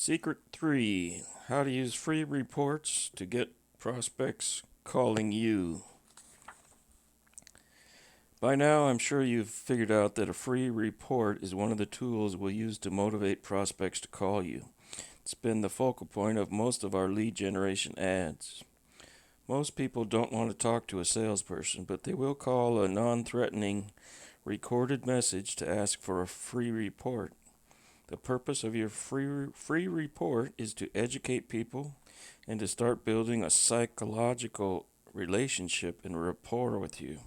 Secret 3: How to use free reports to get prospects calling you. By now, I'm sure you've figured out that a free report is one of the tools we'll use to motivate prospects to call you. It's been the focal point of most of our lead generation ads. Most people don't want to talk to a salesperson, but they will call a non-threatening recorded message to ask for a free report. The purpose of your free report is to educate people and to start building a psychological relationship and rapport with you.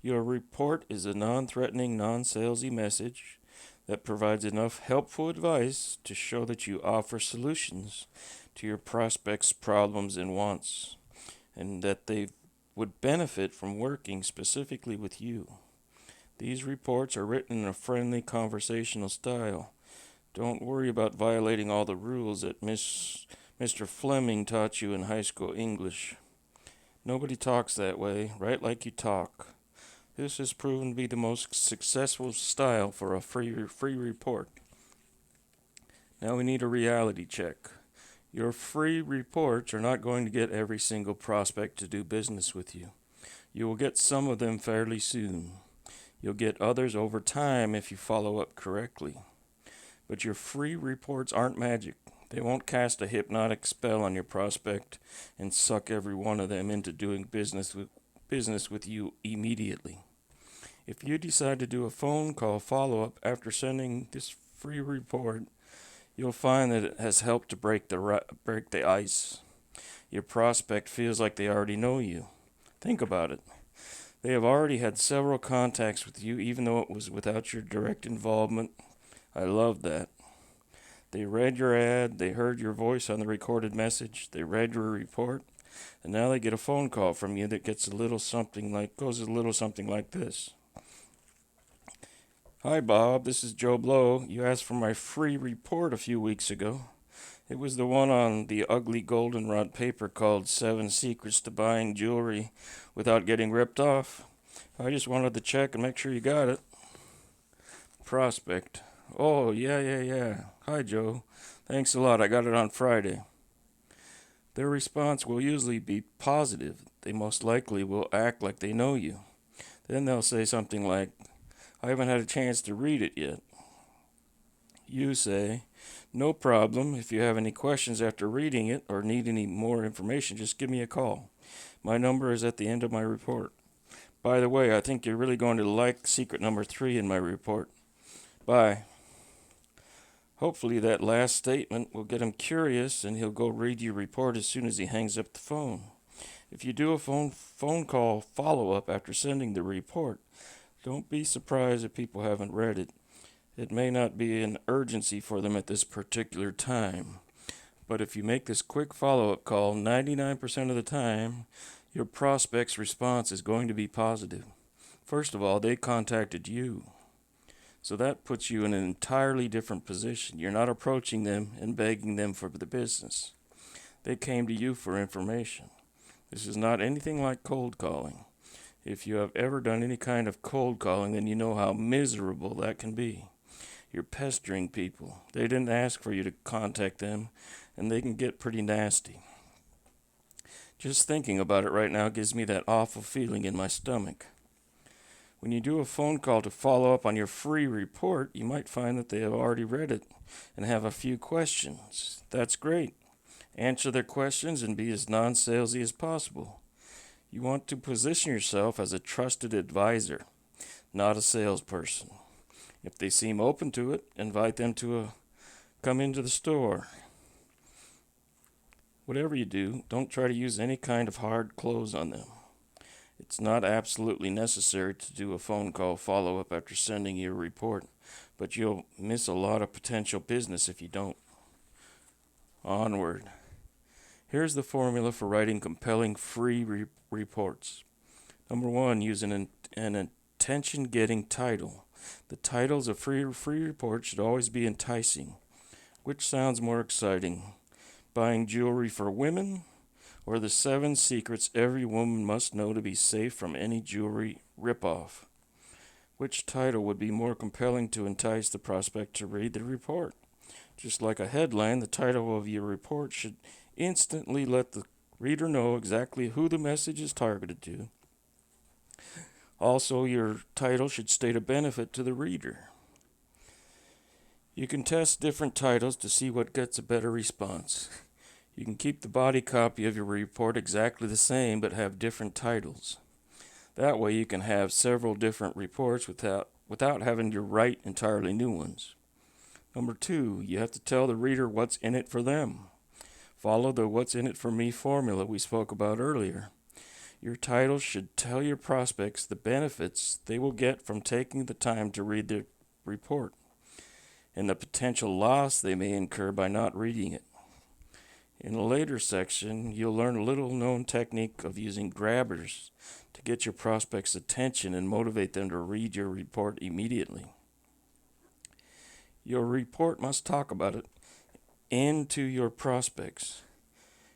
Your report is a non-threatening, non-salesy message that provides enough helpful advice to show that you offer solutions to your prospects' problems and wants, and that they would benefit from working specifically with you. These reports are written in a friendly conversational style. Don't worry about violating all the rules that Mr. Fleming taught you in high school English. Nobody talks that way. Write like you talk. This has proven to be the most successful style for a free report. Now we need a reality check. Your free reports are not going to get every single prospect to do business with you. You will get some of them fairly soon. You'll get others over time if you follow up correctly. But your free reports aren't magic. They won't cast a hypnotic spell on your prospect and suck every one of them into doing business with you immediately. If you decide to do a phone call follow-up after sending this free report, you'll find that it has helped to break the ice. Your prospect feels like they already know you. Think about it. They have already had several contacts with you, even though it was without your direct involvement. I love that. They read your ad, they heard your voice on the recorded message, they read your report, and now they get a phone call from you that goes a little something like this. Hi Bob, this is Joe Blow. You asked for my free report a few weeks ago. It was the one on the ugly goldenrod paper called 7 Secrets to Buying Jewelry Without Getting Ripped Off. I just wanted to check and make sure you got it. Prospect. Oh, yeah. Hi, Joe. Thanks a lot. I got it on Friday. Their response will usually be positive. They most likely will act like they know you. Then they'll say something like, I haven't had a chance to read it yet. You say, no problem. If you have any questions after reading it or need any more information, just give me a call. My number is at the end of my report. By the way, I think you're really going to like secret number 3 in my report. Bye. Hopefully that last statement will get him curious and he'll go read your report as soon as he hangs up the phone. If you do a phone call follow-up after sending the report, don't be surprised if people haven't read it. It may not be an urgency for them at this particular time. But if you make this quick follow-up call, 99% of the time, your prospect's response is going to be positive. First of all, they contacted you. So that puts you in an entirely different position. You're not approaching them and begging them for the business. They came to you for information. This is not anything like cold calling. If you have ever done any kind of cold calling, then you know how miserable that can be. You're pestering people. They didn't ask for you to contact them, and they can get pretty nasty. Just thinking about it right now gives me that awful feeling in my stomach. When you do a phone call to follow up on your free report, you might find that they have already read it and have a few questions. That's great. Answer their questions and be as non-salesy as possible. You want to position yourself as a trusted advisor, not a salesperson. If they seem open to it, invite them to come into the store. Whatever you do, don't try to use any kind of hard close on them. It's not absolutely necessary to do a phone call follow-up after sending your report, but you'll miss a lot of potential business if you don't. Onward. Here's the formula for writing compelling free reports. Number 1, use an attention-getting title. The titles of free reports should always be enticing. Which sounds more exciting? Buying jewelry for women, or the 7 secrets every woman must know to be safe from any jewelry ripoff? Which title would be more compelling to entice the prospect to read the report? Just like a headline, the title of your report should instantly let the reader know exactly who the message is targeted to. Also, your title should state a benefit to the reader. You can test different titles to see what gets a better response. You can keep the body copy of your report exactly the same but have different titles. That way you can have several different reports without having to write entirely new ones. Number 2, you have to tell the reader what's in it for them. Follow the what's in it for me formula we spoke about earlier. Your title should tell your prospects the benefits they will get from taking the time to read the report and the potential loss they may incur by not reading it. In a later section, you'll learn a little-known technique of using grabbers to get your prospects' attention and motivate them to read your report immediately. Your report must talk about it and to your prospects.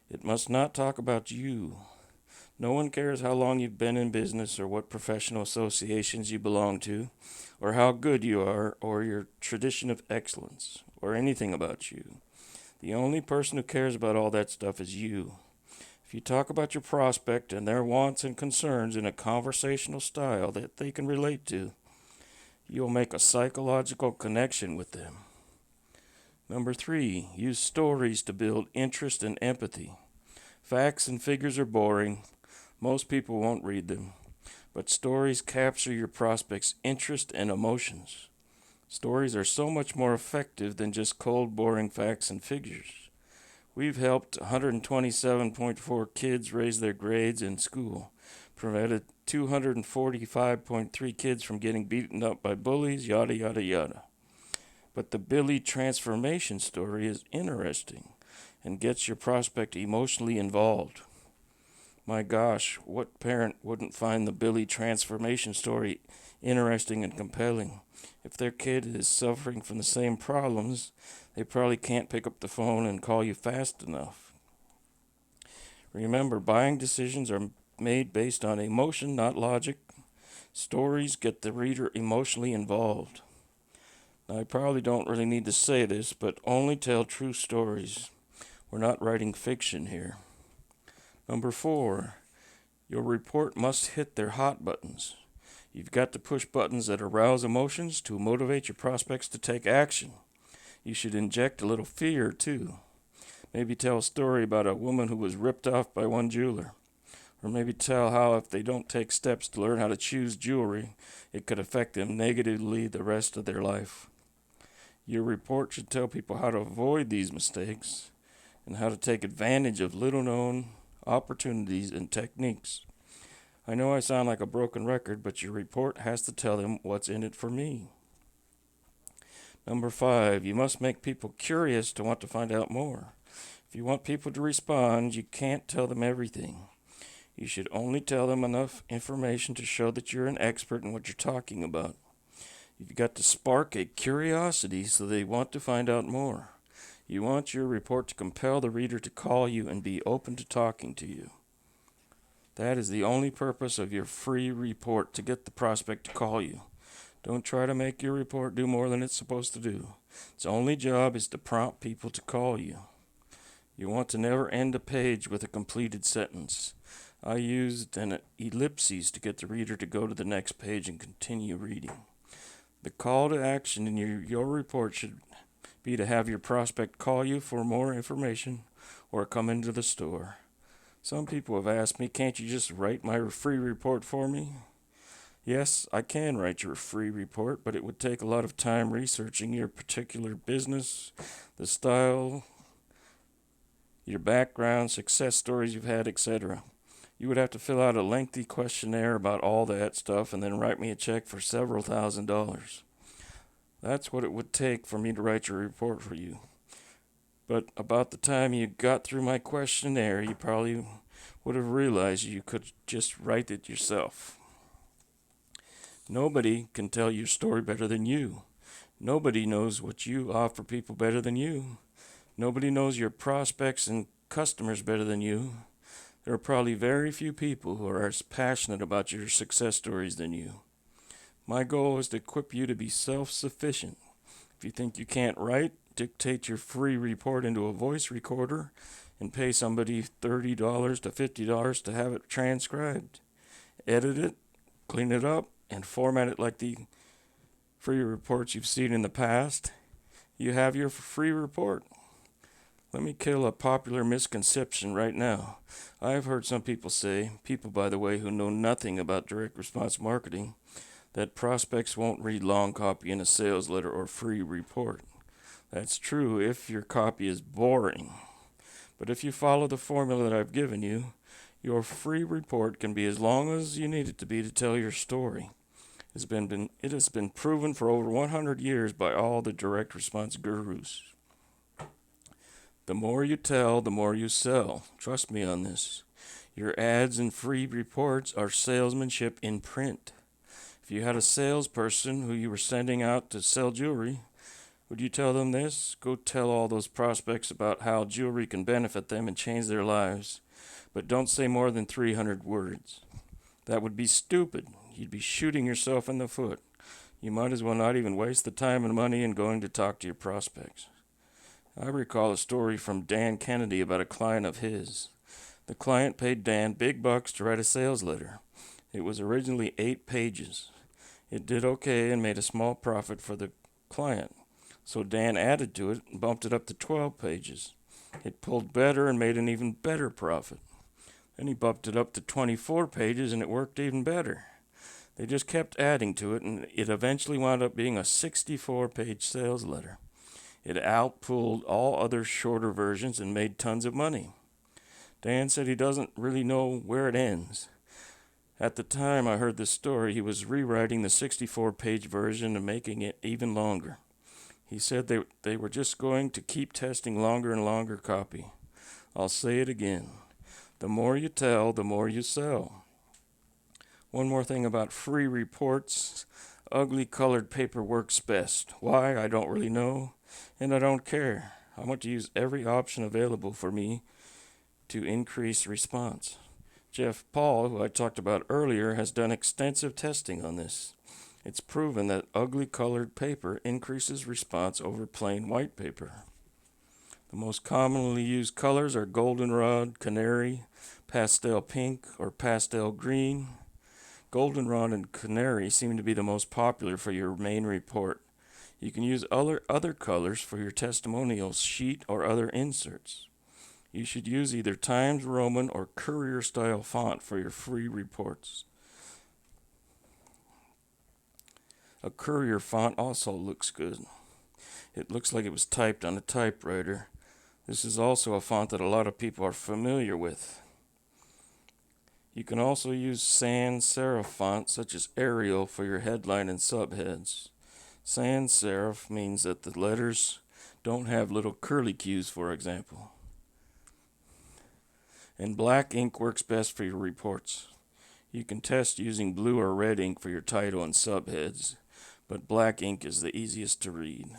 It must not talk about you. No one cares how long you've been in business or what professional associations you belong to or how good you are or your tradition of excellence or anything about you. The only person who cares about all that stuff is you. If you talk about your prospect and their wants and concerns in a conversational style that they can relate to, you'll make a psychological connection with them. Number 3, use stories to build interest and empathy. Facts and figures are boring. Most people won't read them. But stories capture your prospects' interest and emotions. Stories are so much more effective than just cold, boring facts and figures. We've helped 127.4 kids raise their grades in school, prevented 245.3 kids from getting beaten up by bullies, yada, yada, yada. But the Billy transformation story is interesting and gets your prospect emotionally involved. My gosh, what parent wouldn't find the Billy transformation story interesting and compelling? If their kid is suffering from the same problems, they probably can't pick up the phone and call you fast enough. Remember, buying decisions are made based on emotion, not logic. Stories get the reader emotionally involved. Now, I probably don't really need to say this, but only tell true stories. We're not writing fiction here. Number 4, your report must hit their hot buttons. You've got to push buttons that arouse emotions to motivate your prospects to take action. You should inject a little fear, too. Maybe tell a story about a woman who was ripped off by one jeweler. Or maybe tell how if they don't take steps to learn how to choose jewelry, it could affect them negatively the rest of their life. Your report should tell people how to avoid these mistakes and how to take advantage of little-known opportunities and techniques. I know I sound like a broken record, but your report has to tell them what's in it for me. Number 5, you must make people curious to want to find out more. If you want people to respond, you can't tell them everything. You should only tell them enough information to show that you're an expert in what you're talking about. You've got to spark a curiosity so they want to find out more. You want your report to compel the reader to call you and be open to talking to you. That is the only purpose of your free report, to get the prospect to call you. Don't try to make your report do more than it's supposed to do. Its only job is to prompt people to call you. You want to never end a page with a completed sentence. I used an ellipses to get the reader to go to the next page and continue reading. The call to action in your report should be to have your prospect call you for more information or come into the store. Some people have asked me, can't you just write my free report for me? Yes, I can write your free report, but it would take a lot of time researching your particular business, the style, your background, success stories you've had, etc. You would have to fill out a lengthy questionnaire about all that stuff and then write me a check for several $1,000s. That's what it would take for me to write your report for you. But about the time you got through my questionnaire, you probably would have realized you could just write it yourself. Nobody can tell your story better than you. Nobody knows what you offer people better than you. Nobody knows your prospects and customers better than you. There are probably very few people who are as passionate about your success stories than you. My goal is to equip you to be self-sufficient. If you think you can't write, dictate your free report into a voice recorder and pay somebody $30 to $50 to have it transcribed. Edit it, clean it up, and format it like the free reports you've seen in the past. You have your free report. Let me kill a popular misconception right now. I have heard some people say, people by the way who know nothing about direct response marketing, that prospects won't read long copy in a sales letter or free report. That's true if your copy is boring. But if you follow the formula that I've given you, your free report can be as long as you need it to be to tell your story. It has been proven for over 100 years by all the direct response gurus. The more you tell, the more you sell. Trust me on this. Your ads and free reports are salesmanship in print. If you had a salesperson who you were sending out to sell jewelry, would you tell them this? Go tell all those prospects about how jewelry can benefit them and change their lives. But don't say more than 300 words. That would be stupid. You'd be shooting yourself in the foot. You might as well not even waste the time and money in going to talk to your prospects. I recall a story from Dan Kennedy about a client of his. The client paid Dan big bucks to write a sales letter. It was originally 8 pages. It did okay and made a small profit for the client. So Dan added to it and bumped it up to 12 pages. It pulled better and made an even better profit. Then he bumped it up to 24 pages and it worked even better. They just kept adding to it and it eventually wound up being a 64-page sales letter. It outpulled all other shorter versions and made tons of money. Dan said he doesn't really know where it ends. At the time I heard this story, he was rewriting the 64-page version and making it even longer. He said they were just going to keep testing longer and longer copy. I'll say it again. The more you tell, the more you sell. One more thing about free reports. Ugly colored paper works best. Why? I don't really know. And I don't care. I want to use every option available for me to increase response. Jeff Paul, who I talked about earlier, has done extensive testing on this. It's proven that ugly colored paper increases response over plain white paper. The most commonly used colors are goldenrod, canary, pastel pink, or pastel green. Goldenrod and canary seem to be the most popular for your main report. You can use other colors for your testimonial sheet or other inserts. You should use either Times Roman or Courier style font for your free reports. A Courier font also looks good. It looks like it was typed on a typewriter. This is also a font that a lot of people are familiar with. You can also use sans serif font such as Arial for your headline and subheads. Sans serif means that the letters don't have little curlicues, for example. And black ink works best for your reports. You can test using blue or red ink for your title and subheads, but black ink is the easiest to read.